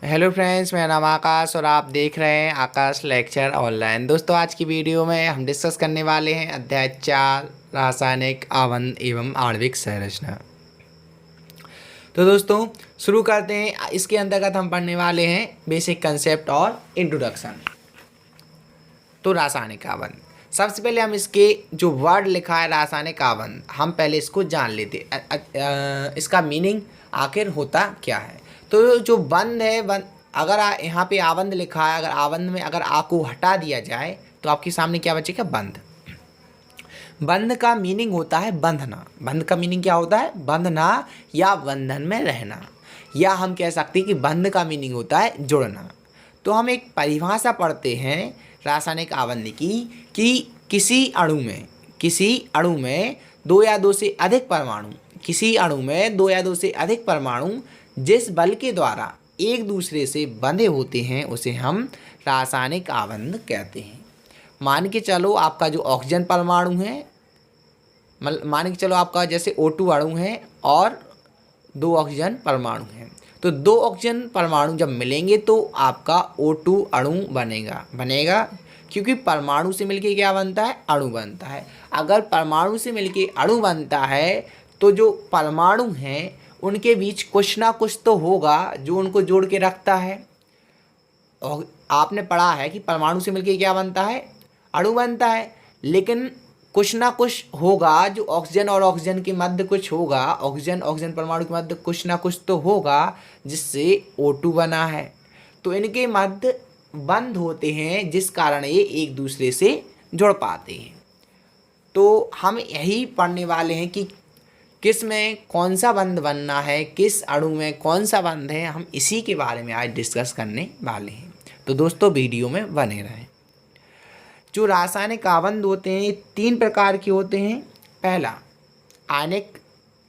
Hello friends, मेरा नाम आकाश और आप देख रहे हैं आकाश लेक्चर ऑनलाइन। दोस्तों, आज की वीडियो में हम डिस्कस करने वाले हैं अध्याय 4 रासायनिक आबंध एवं आणविक संरचना। तो दोस्तों शुरू करते हैं। इसके अंतर्गत हम पढ़ने वाले हैं बेसिक कंसेप्ट और इंट्रोडक्शन। तो रासायनिक आबंध, सबसे पहले हम इसके जो वर्ड लिखा है रासायनिक आबंध, हम पहले इसको जान लेते। इसका मीनिंग आखिर होता क्या है। तो जो बंध है, अगर यहाँ पे आबंध लिखा है, अगर आबंध में अगर आ को हटा दिया जाए तो आपके सामने क्या बचेगा? बंध। बंध का मीनिंग होता है बंधना। बंध का मीनिंग क्या होता है? बंधना या बंधन में रहना, या हम कह सकते हैं कि बंध का मीनिंग होता है जुड़ना। तो हम एक परिभाषा पढ़ते हैं रासायनिक आबंध की कि किसी अणु में दो या दो से अधिक परमाणु जिस बल के द्वारा एक दूसरे से बंधे होते हैं उसे हम रासायनिक आबंध कहते हैं। मान के चलो आपका जो ऑक्सीजन परमाणु है, मान के चलो आपका जैसे O2 अणु है और 2 ऑक्सीजन परमाणु हैं। तो 2 ऑक्सीजन परमाणु जब मिलेंगे तो आपका O2 अणु बनेगा क्योंकि परमाणु से मिलके क्या बनता है? अणु बनता है। अगर परमाणु से मिलके अणु बनता है तो जो परमाणु हैं उनके बीच कुछ ना कुछ तो होगा जो उनको जोड़ के रखता है। और आपने पढ़ा है कि परमाणु से मिलके क्या बनता है? अणु बनता है। लेकिन कुछ ना कुछ होगा जो ऑक्सीजन और ऑक्सीजन के मध्य कुछ होगा, ऑक्सीजन परमाणु के मध्य कुछ ना कुछ तो होगा जिससे O2 बना है। तो इनके मध्य बंध होते हैं जिस कारण ये एक दूसरे से जुड़ पाते हैं। तो हम यही पढ़ने वाले हैं कि किस में कौन सा बंध बनना है, किस अणु में कौन सा बंध है, हम इसी के बारे में आज डिस्कस करने वाले हैं। तो दोस्तों वीडियो में बने रहें। जो रासायनिक आबंध होते हैं ये 3 प्रकार के होते हैं। पहला आयनिक,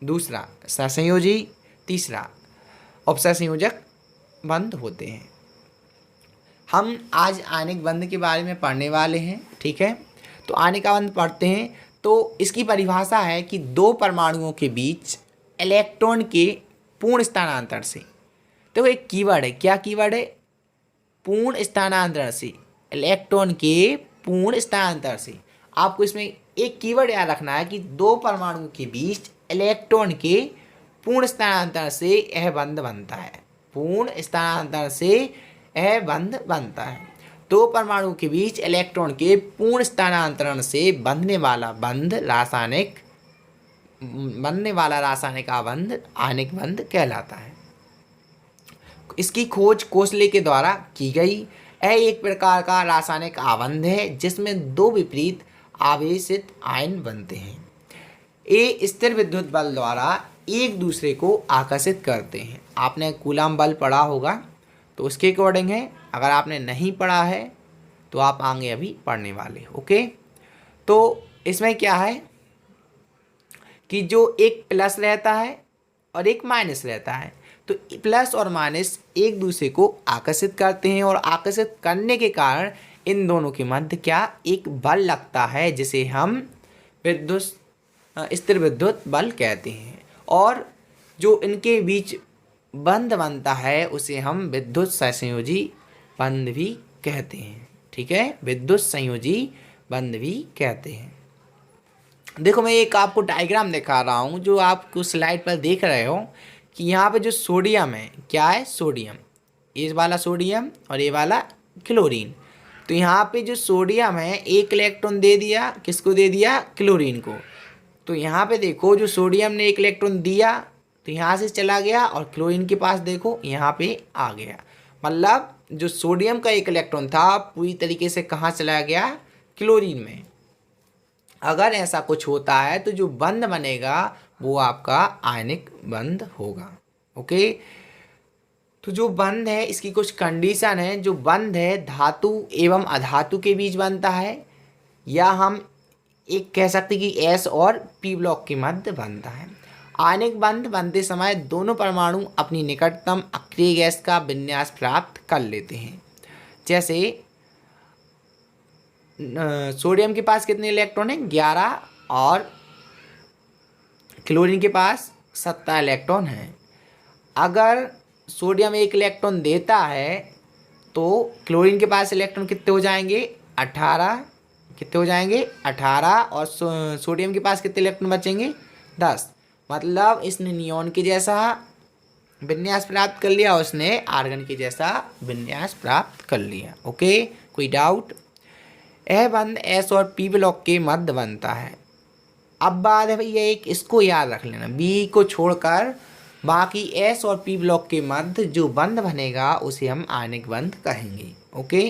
दूसरा सहसंयोजी, तीसरा उपसहसंयोजक बंध होते हैं। हम आज आयनिक बंध के बारे में पढ़ने वाले हैं, ठीक है। तो आयनिक बंध पढ़ते हैं तो इसकी परिभाषा है कि 2 परमाणुओं के बीच इलेक्ट्रॉन के पूर्ण स्थानांतरण से। तो एक कीवर्ड है, क्या कीवर्ड है? पूर्ण स्थानांतरण से, इलेक्ट्रॉन के पूर्ण स्थानांतरण से। आपको इसमें एक कीवर्ड याद रखना है कि 2 परमाणुओं के बीच इलेक्ट्रॉन के पूर्ण स्थानांतरण से यह बंध बनता है। पूर्ण स्थानांतरण से यह बंध बनता है। 2 परमाणु के बीच इलेक्ट्रॉन के पूर्ण स्थानांतरण से बनने वाला रासायनिक आबंध आयनिक बंध कहलाता है। इसकी खोज कोसले के द्वारा की गई। यह एक प्रकार का रासायनिक आबंध है जिसमें 2 विपरीत आवेशित आयन बनते हैं। ये स्थिर विद्युत बल द्वारा एक दूसरे को आकर्षित करते हैं। आपने कूलम बल पढ़ा होगा तो उसके अकॉर्डिंग है। अगर आपने नहीं पढ़ा है तो आप आगे अभी पढ़ने वाले, ओके। तो इसमें क्या है कि जो एक प्लस रहता है और एक माइनस रहता है, तो प्लस और माइनस एक दूसरे को आकर्षित करते हैं और आकर्षित करने के कारण इन दोनों के मध्य क्या एक बल लगता है जिसे हम स्थिर विद्युत बल कहते हैं। और जो इनके बीच बंध बनता है उसे हम विद्युत सहसंयोजी बंध भी कहते हैं, ठीक है। विद्युत संयोजी बंध भी कहते हैं। देखो मैं एक आपको डायग्राम दिखा रहा हूँ जो आपको स्लाइड पर देख रहे हो कि यहाँ पे जो सोडियम है, क्या है? सोडियम। ये वाला सोडियम और ये वाला क्लोरीन। तो यहाँ पे जो सोडियम है एक इलेक्ट्रॉन दे दिया, किसको दे दिया? क्लोरीन को। तो यहाँ पे देखो जो सोडियम ने एक इलेक्ट्रॉन दिया तो यहाँ से चला गया और क्लोरीन के पास देखो यहाँ पे आ गया। मतलब जो सोडियम का एक इलेक्ट्रॉन था पूरी तरीके से कहाँ चला गया? क्लोरीन में। अगर ऐसा कुछ होता है तो जो बंध बनेगा वो आपका आयनिक बंध होगा, ओके। तो जो बंध है इसकी कुछ कंडीशन है। जो बंध है धातु एवं अधातु के बीच बनता है, या हम एक कह सकते हैं कि S और P ब्लॉक के मध्य बनता है। आयनिक बंध बनते समय दोनों परमाणु अपनी निकटतम अक्रिय गैस का विन्यास प्राप्त कर लेते हैं। जैसे सोडियम के पास कितने इलेक्ट्रॉन हैं? 11 और क्लोरीन के पास 17 इलेक्ट्रॉन हैं। अगर सोडियम एक इलेक्ट्रॉन देता है तो क्लोरीन के पास इलेक्ट्रॉन कितने हो जाएंगे 18, कितने हो जाएंगे 18, और सोडियम के पास कितने इलेक्ट्रॉन बचेंगे 10। मतलब इसने नियॉन के जैसा विन्यास प्राप्त कर लिया, उसने आर्गन के जैसा विन्यास प्राप्त कर लिया। ओके, कोई डाउट? यह बंध एस और पी ब्लॉक के मध्य बनता है। अब बात है भैया एक, इसको याद रख लेना, बी को छोड़कर बाकी एस और पी ब्लॉक के मध्य जो बंध बनेगा उसे हम आयनिक बंध कहेंगे। ओके,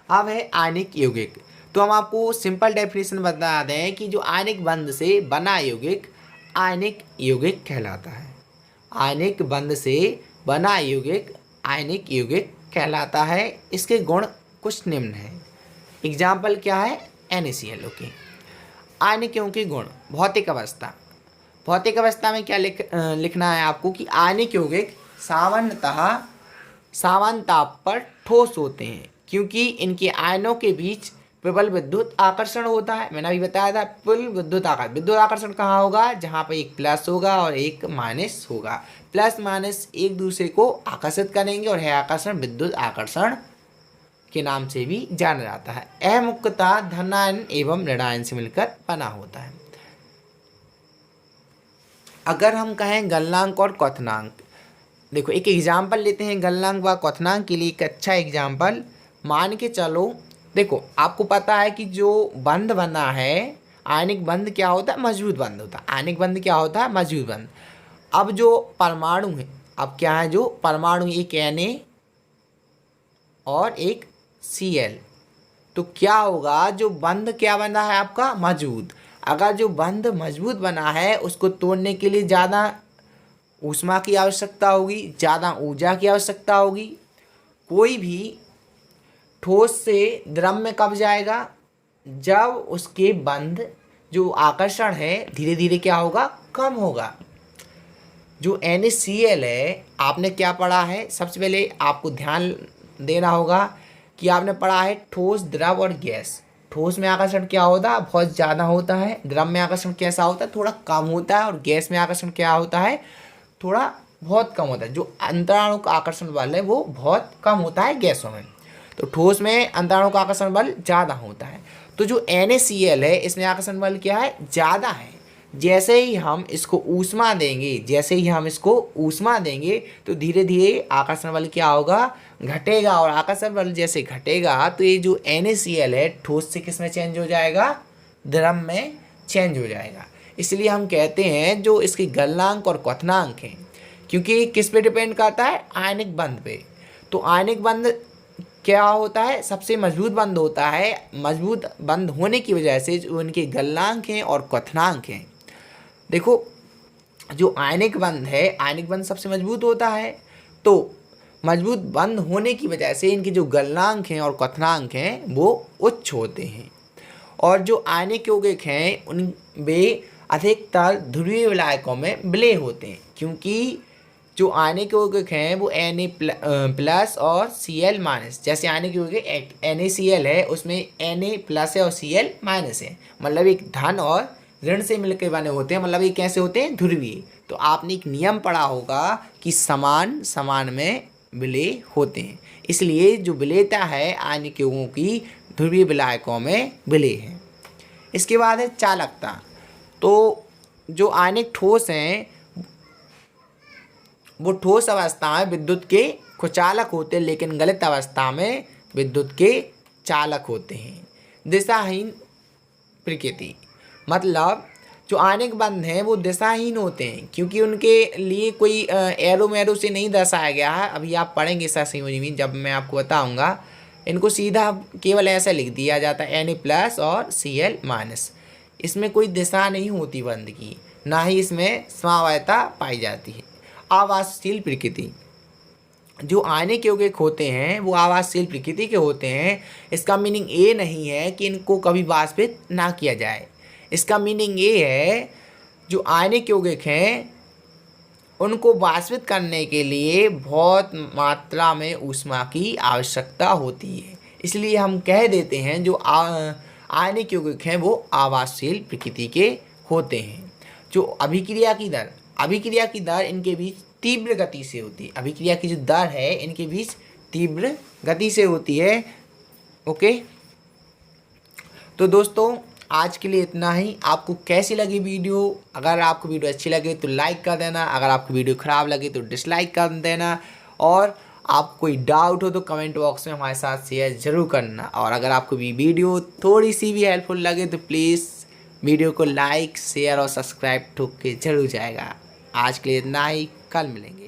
अब है आयनिक यौगिक। तो हम आपको सिंपल डेफिनेशन बता दें कि जो आयनिक बंध से बना यौगिक आयनिक यौगिक कहलाता है। आयनिक बंध से बना यौगिक आयनिक यौगिक कहलाता है। इसके गुण कुछ निम्न हैं। एग्जाम्पल क्या है? NaCl। ओके, आयनिक यौगिक के गुण। भौतिक अवस्था, भौतिक अवस्था में क्या लिखना है आपको कि आयनिक यौगिक सामान्यतः सामान्य ताप पर ठोस होते हैं क्योंकि इनके आयनों के बीच प्रबल विद्युत आकर्षण होता है। मैंने अभी बताया था प्रबल विद्युत आकर्षण। विद्युत आकर्षण कहाँ होगा? जहाँ पर एक प्लस होगा और एक माइनस होगा। प्लस माइनस एक दूसरे को आकर्षित करेंगे और यह आकर्षण विद्युत आकर्षण के नाम से भी जाना जाता है। यह मुख्यतः धनायन एवं ऋणायन से मिलकर बना होता है। अगर हम कहें गलनांक और क्वथनांक, देखो एक एग्जाम्पल लेते हैं गलनांक व क्वथनांक के लिए। एक अच्छा एग्जाम्पल मान के चलो, देखो आपको पता है कि जो बंध बना है आयनिक बंध क्या होता है? मजबूत बंध होता है। आयनिक बंध क्या होता है? मजबूत बंध। अब जो परमाणु है, अब क्या है जो परमाणु, एक Na और एक Cl, तो क्या होगा? जो बंध क्या बना है आपका? मजबूत। अगर जो बंध मजबूत बना है उसको तोड़ने के लिए ज़्यादा ऊष्मा की आवश्यकता होगी, ज़्यादा ऊर्जा की आवश्यकता होगी। कोई भी ठोस से द्रव में कब जाएगा? जब उसके बंध जो आकर्षण है धीरे धीरे क्या होगा? कम होगा। जो NaCl है, आपने क्या पढ़ा है? सबसे पहले आपको ध्यान देना होगा कि आपने पढ़ा है ठोस, द्रव और गैस। ठोस में आकर्षण क्या होता है? बहुत ज़्यादा होता है। द्रव में आकर्षण कैसा होता है? थोड़ा कम होता है। और गैस में आकर्षण क्या होता है? थोड़ा बहुत कम होता है। जो अंतराणु का आकर्षण बल है वो बहुत कम होता है गैसों में। तो ठोस में अंतराणु का आकर्षण बल ज़्यादा होता है। तो जो NaCl है इसमें आकर्षण बल क्या है? ज़्यादा है। जैसे ही हम इसको ऊष्मा देंगे, जैसे ही हम इसको ऊष्मा देंगे तो धीरे धीरे आकर्षण बल क्या होगा? घटेगा। और आकर्षण बल जैसे घटेगा तो ये जो NaCl है ठोस से किस में चेंज हो जाएगा? द्रव में चेंज हो जाएगा। इसलिए हम कहते हैं जो इसके गलनांक और क्वथनांक हैं, क्योंकि किस पे डिपेंड करता है? आयनिक बंध पे। तो आयनिक बंध क्या होता है? सबसे मजबूत बंध होता है। मजबूत बंध होने की वजह से जो इनके गलनांक हैं और क्वथनांक हैं, देखो जो आयनिक बंध है, आयनिक बंध सबसे मजबूत होता है। तो मजबूत बंध होने की वजह से इनके जो गलनांक हैं और क्वथनांक हैं वो उच्च होते हैं। और जो आयनिक यौगिक हैं उन वे अधिकतर ध्रुवीय विलायकों में विलय होते हैं, क्योंकि जो आयनिक यौगिक हैं वो Na+ और Cl-। जैसे आयनिक यौगिक NaCl है उसमें Na+ है और Cl- है। मतलब एक धन और ऋण से मिलकर बने होते हैं। मतलब ये कैसे होते हैं? ध्रुवीय। तो आपने एक नियम पढ़ा होगा कि समान समान में विलय होते हैं। इसलिए जो विलेयता है आयनिक यौगिकों की ध्रुवीय विलायकों में विलय है। इसके बाद है चालकता। तो जो आयनिक ठोस हैं वो ठोस अवस्था में विद्युत के कुचालक होते हैं, लेकिन गलित अवस्था में विद्युत के चालक होते हैं। दिशाहीन प्रकृति, मतलब जो आयनिक बंध हैं वो दिशाहीन होते हैं क्योंकि उनके लिए कोई एरो मैरो से नहीं दर्शाया गया है। अभी आप पढ़ेंगे संयोजी में जब मैं आपको बताऊंगा। इनको सीधा केवल ऐसा लिख दिया जाता है Na+ और Cl-। इसमें कोई दिशा नहीं होती बंध की, ना ही इसमें समवायता पाई जाती है। आवासशील प्रकृति, जो आयनिक यौगिक होते हैं वो आवासशील प्रकृति के होते हैं। इसका मीनिंग ये नहीं है कि इनको कभी वाष्पित ना किया जाए। इसका मीनिंग ये है जो आयनिक यौगिक हैं उनको वाष्पित करने के लिए बहुत मात्रा में ऊष्मा की आवश्यकता होती है। इसलिए हम कह देते हैं जो आयनिक यौगिक हैं वो आवासशील प्रकृति के होते हैं। जो अभिक्रिया की दर इनके बीच तीव्र गति से होती है। अभिक्रिया की जो दर है इनके बीच तीव्र गति से होती है। ओके, तो दोस्तों आज के लिए इतना ही। आपको कैसी लगी वीडियो? अगर आपको वीडियो अच्छी लगे तो लाइक कर देना, अगर आपको वीडियो ख़राब लगे तो डिसलाइक कर देना, और आप कोई डाउट हो तो कमेंट बॉक्स में हमारे साथ शेयर ज़रूर करना। और अगर आपको भी वीडियो थोड़ी सी भी हेल्पफुल लगे तो प्लीज़ वीडियो को लाइक शेयर और सब्सक्राइब ठोक के जरूर जाएगा। आज के लिए इतना ही, कल मिलेंगे।